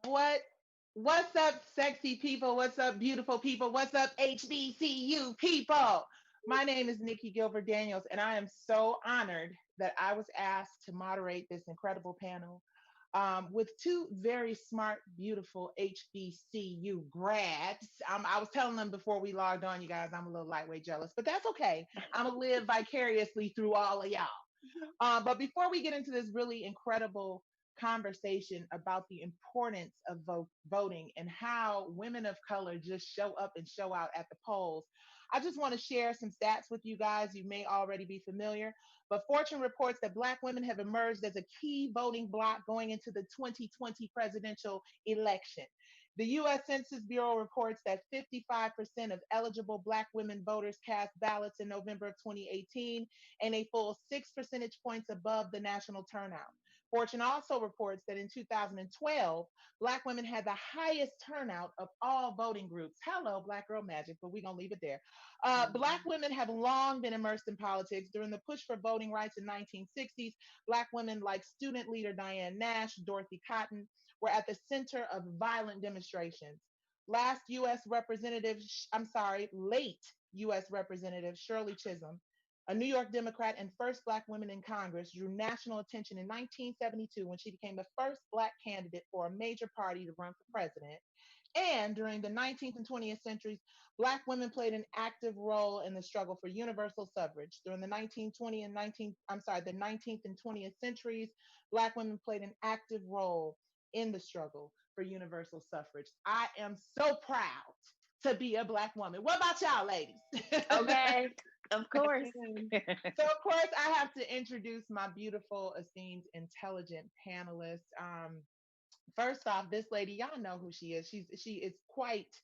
What what's up, sexy people? What's up, beautiful people? What's up, HBCU people? My name is Nicci Gilbert Daniels, and I am so honored that I was asked to moderate this incredible panel with two very smart, beautiful HBCU grads. I was telling them before we logged on, you guys, I'm a little lightweight jealous, but that's okay. I'm gonna live vicariously through all of y'all. But before we get into this really incredible conversation about the importance of voting and how women of color just show up and show out at the polls, I just want to share some stats with you guys. You may already be familiar, but Fortune reports that Black women have emerged as a key voting bloc going into the 2020 presidential election. The U.S. Census Bureau reports that 55% of eligible Black women voters cast ballots in November of 2018, and a full 6 percentage points above the national turnout. Fortune also reports that in 2012, Black women had the highest turnout of all voting groups. Hello, Black Girl Magic, but we're going to leave it there. Black women have long been immersed in politics. During the push for voting rights in 1960s, Black women like student leader Diane Nash, Dorothy Cotton, were at the center of violent demonstrations. Last U.S. Representative, I'm sorry, late U.S. Representative Shirley Chisholm, a New York Democrat and first Black woman in Congress, drew national attention in 1972 when she became the first Black candidate for a major party to run for president. And during the 19th and 20th centuries, Black women played an active role in the struggle for universal suffrage. During the 1920 and 19, I'm sorry, the 19th and 20th centuries, Black women played an active role in the struggle for universal suffrage. I am so proud to be a Black woman. What about y'all, ladies? Okay, of course. So, of course, I have to introduce my beautiful, esteemed, intelligent panelists. First off, this lady, y'all know who she is. She is quite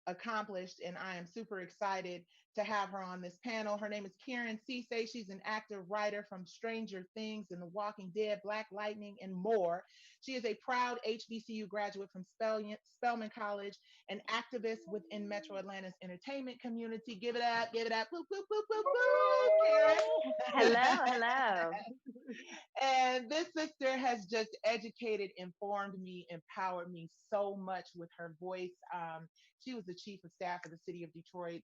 accomplished, and I am super excited to have her on this panel. Her name is Karen Ceesay. She's an active writer from Stranger Things and The Walking Dead, Black Lightning, and more. She is a proud HBCU graduate from Spelman College, an activist within Metro Atlanta's entertainment community. Give it up, give it up. Whoop, whoop, whoop, whoop, whoop, Hello, Karen. hello. And this sister has just educated, informed me, empowered me so much with her voice. She was the chief of staff of the city of Detroit.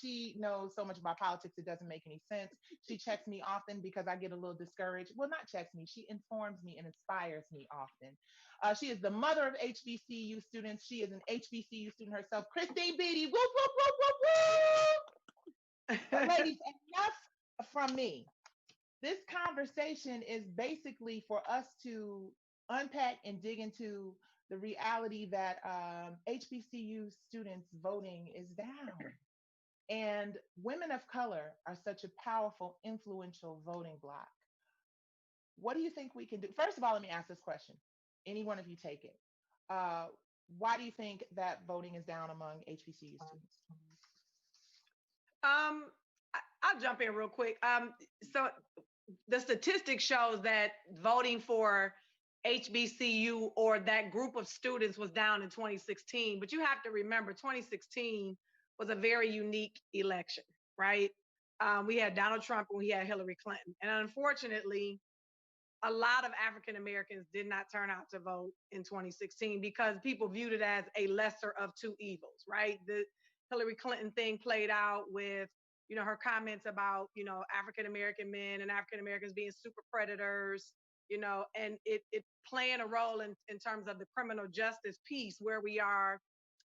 She knows so much about politics, it doesn't make any sense. She checks me often because I get a little discouraged. Well, not checks me, she informs me and inspires me often. She is the mother of HBCU students. She is an HBCU student herself. Christine Beatty, whoop, whoop, whoop, whoop, whoop. But ladies, enough from me. This conversation is basically for us to unpack and dig into the reality that HBCU students voting is down. And women of color are such a powerful, influential voting bloc. What do you think we can do? First of all, let me ask this question. Any one of you take it. Uh, why do you think that voting is down among HBCU students? I'll jump in real quick. So the statistics shows that voting for HBCU or that group of students was down in 2016. But you have to remember, 2016 was a very unique election, right? We had Donald Trump and we had Hillary Clinton, and unfortunately, a lot of African Americans did not turn out to vote in 2016 because people viewed it as a lesser of two evils, right? The Hillary Clinton thing played out with, her comments about, African American men and African Americans being super predators, and it playing a role in terms of the criminal justice piece where we are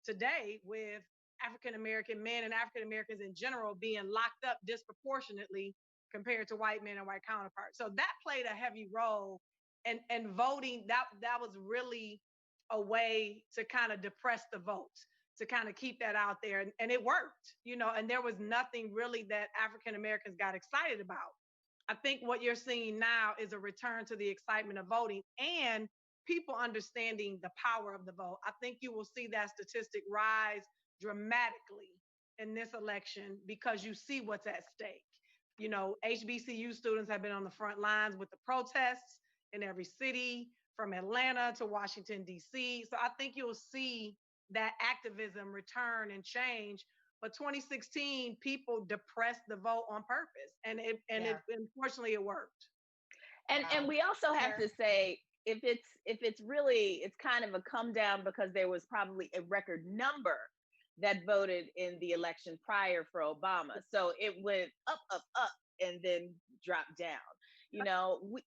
today with African American men and African Americans in general being locked up disproportionately compared to white men and white counterparts. So that played a heavy role, and voting that was really a way to kind of depress the vote, to kind of keep that out there, and it worked, and there was nothing really that African Americans got excited about. I think what you're seeing now is a return to the excitement of voting and people understanding the power of the vote. I think you will see that statistic rise dramatically in this election because you see what's at stake. HBCU students have been on the front lines with the protests in every city from Atlanta to Washington, D.C. So I think you'll see that activism return and change. But 2016, people depressed the vote on purpose, and it unfortunately it worked. And Wow. we also have to Karen? say, if it's really, it's kind of a come down because there was probably a record number that voted in the election prior for Obama. So it went up, up, up, and then dropped down.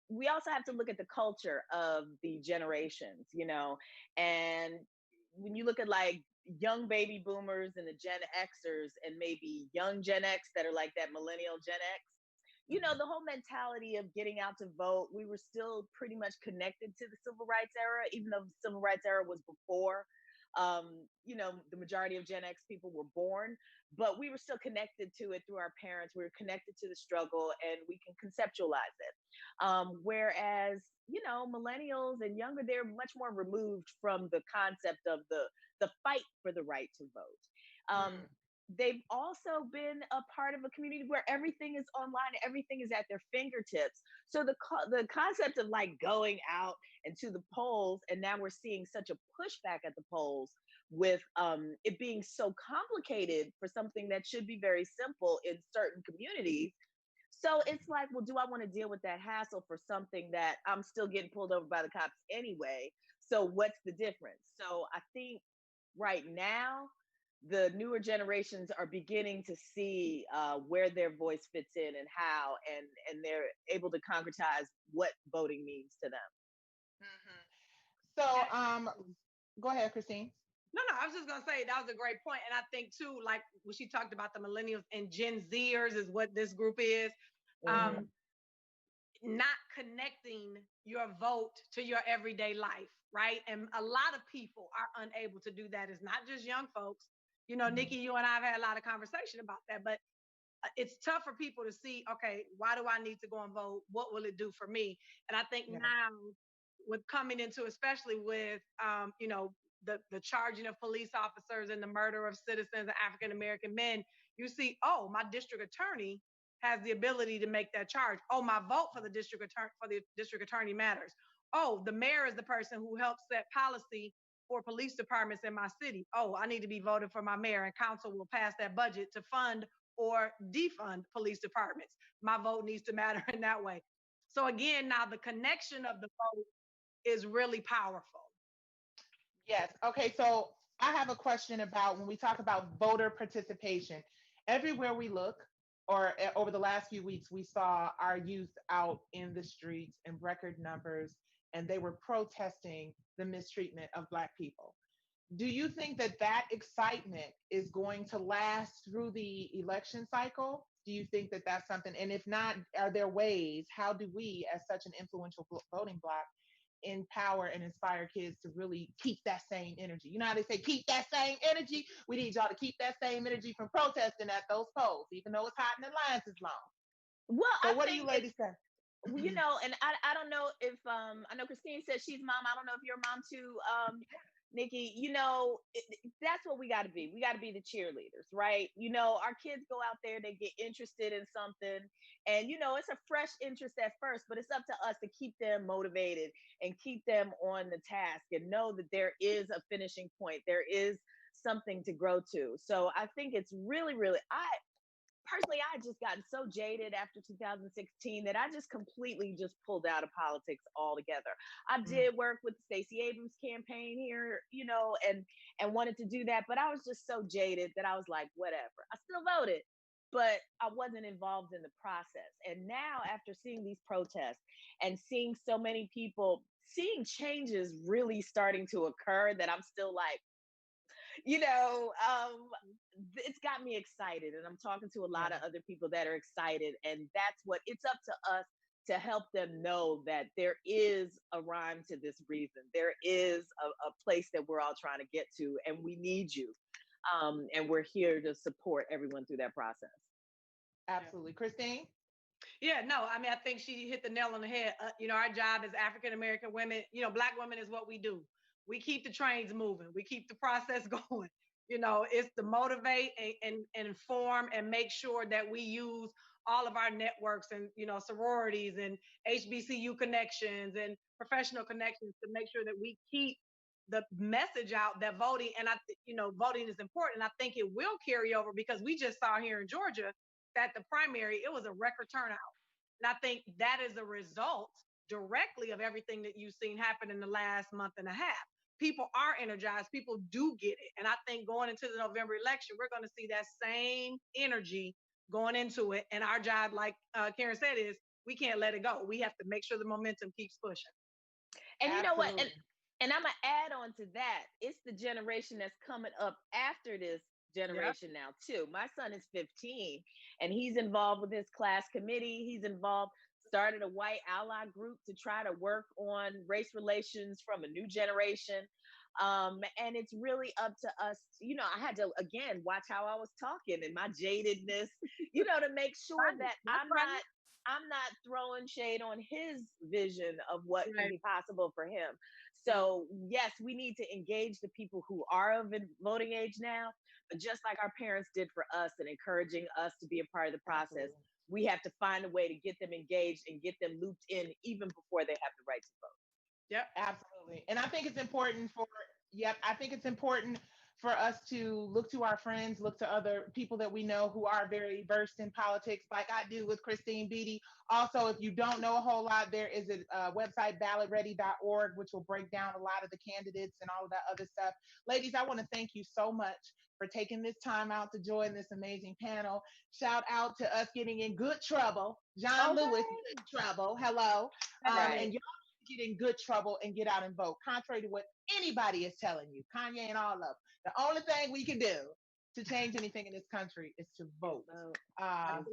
We also have to look at the culture of the generations, and when you look at like young baby boomers and the Gen Xers and maybe young Gen X that are like that millennial Gen X, the whole mentality of getting out to vote, we were still pretty much connected to the civil rights era, even though the civil rights era was before, the majority of Gen X people were born, but we were still connected to it through our parents. We were connected to the struggle and we can conceptualize it. Whereas, millennials and younger, they're much more removed from the concept of the fight for the right to vote. They've also been a part of a community where everything is online, everything is at their fingertips. So the concept of like going out and to the polls, and now we're seeing such a pushback at the polls with it being so complicated for something that should be very simple in certain communities. So it's like, well, do I want to deal with that hassle for something that I'm still getting pulled over by the cops anyway? So what's the difference? So I think right now, the newer generations are beginning to see where their voice fits in and how, and they're able to concretize what voting means to them. So, go ahead, Christine. No, I was just gonna say that was a great point, and I think too, like when she talked about the millennials and Gen Zers is what this group is. Not connecting your vote to your everyday life, right? And a lot of people are unable to do that. It's not just young folks. Nicci, you and I have had a lot of conversation about that, but it's tough for people to see, okay, why do I need to go and vote? What will it do for me? And I think now with coming into, especially with, the charging of police officers and the murder of citizens and African-American men, you see, oh, my district attorney has the ability to make that charge. Oh, my vote for the district attorney matters. Oh, the mayor is the person who helps set policy for police departments in my city. Oh, I need to be voted for my mayor, and council will pass that budget to fund or defund police departments. My vote needs to matter in that way. So again, now the connection of the vote is really powerful. Yes. Okay. So I have a question about when we talk about voter participation. Everywhere we look, or over the last few weeks, we saw our youth out in the streets in record numbers, and they were protesting the mistreatment of Black people. Do you think that that excitement is going to last through the election cycle? Do you think that that's something? And if not, are there ways? How do we, as such an influential voting bloc, empower and inspire kids to really keep that same energy? You know how they say, keep that same energy? We need y'all to keep that same energy from protesting at those polls, even though it's hot and the lines is long. Well, so what do you ladies say? And I don't know if I know Christine says she's mom. I don't know if you're a mom too, Nicci. That's what we got to be. We got to be the cheerleaders, right? Our kids go out there, they get interested in something, and it's a fresh interest at first, but it's up to us to keep them motivated and keep them on the task and know that there is a finishing point. There is something to grow to. So I think it's really, really, personally, I just gotten so jaded after 2016 that I just completely just pulled out of politics altogether. I did work with the Stacey Abrams campaign here, and wanted to do that, but I was just so jaded that I was like, whatever. I still voted, but I wasn't involved in the process. And now, after seeing these protests and seeing so many people, seeing changes really starting to occur, that I'm still like, it's got me excited, and I'm talking to a lot of other people that are excited, and that's what it's up to us to help them know that there is a rhyme to this reason. There is a place that we're all trying to get to, and we need you. And we're here to support everyone through that process. Absolutely. Christine? Yeah, no, I mean, I think she hit the nail on the head. Our job as African-American women, Black women is what we do. We keep the trains moving. We keep the process going. It's to motivate and inform and make sure that we use all of our networks and, sororities and HBCU connections and professional connections to make sure that we keep the message out that voting, and voting is important. I think it will carry over, because we just saw here in Georgia that the primary, it was a record turnout. And I think that is a result directly of everything that you've seen happen in the last month and a half. People are energized. People do get it. And I think going into the November election, we're going to see that same energy going into it. And our job, like Karen said, is we can't let it go. We have to make sure the momentum keeps pushing. And you know what? Absolutely. And I'm gonna add on to that. It's the generation that's coming up after this generation now too. My son is 15 and he's involved with his class committee. He's involved, started a white ally group to try to work on race relations from a new generation. And it's really up to us. I had to again watch how I was talking and my jadedness, to make sure that I'm not throwing shade on his vision of what can be possible for him. So yes, we need to engage the people who are of voting age now, but just like our parents did for us and encouraging us to be a part of the process, we have to find a way to get them engaged and get them looped in even before they have the right to vote. Yep, absolutely. And I think it's important for us to look to our friends, look to other people that we know who are very versed in politics, like I do with Christine Beatty. Also, if you don't know a whole lot, there is a website, ballotready.org, which will break down a lot of the candidates and all of that other stuff. Ladies, I want to thank you so much for taking this time out to join this amazing panel. Shout out to us getting in good trouble. John Lewis, good trouble. Hello. And y'all get in good trouble and get out and vote, contrary to what anybody is telling you, Kanye and all of them. The only thing we can do to change anything in this country is to vote.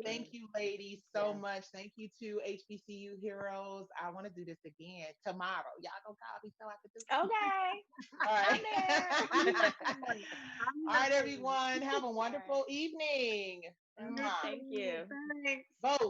Thank you, ladies, so much. Thank you to HBCU heroes. I want to do this again tomorrow. Y'all gonna call me so I can do it. Okay. All right. All right, everyone. Have a wonderful evening. Thank you. Thanks. Vote.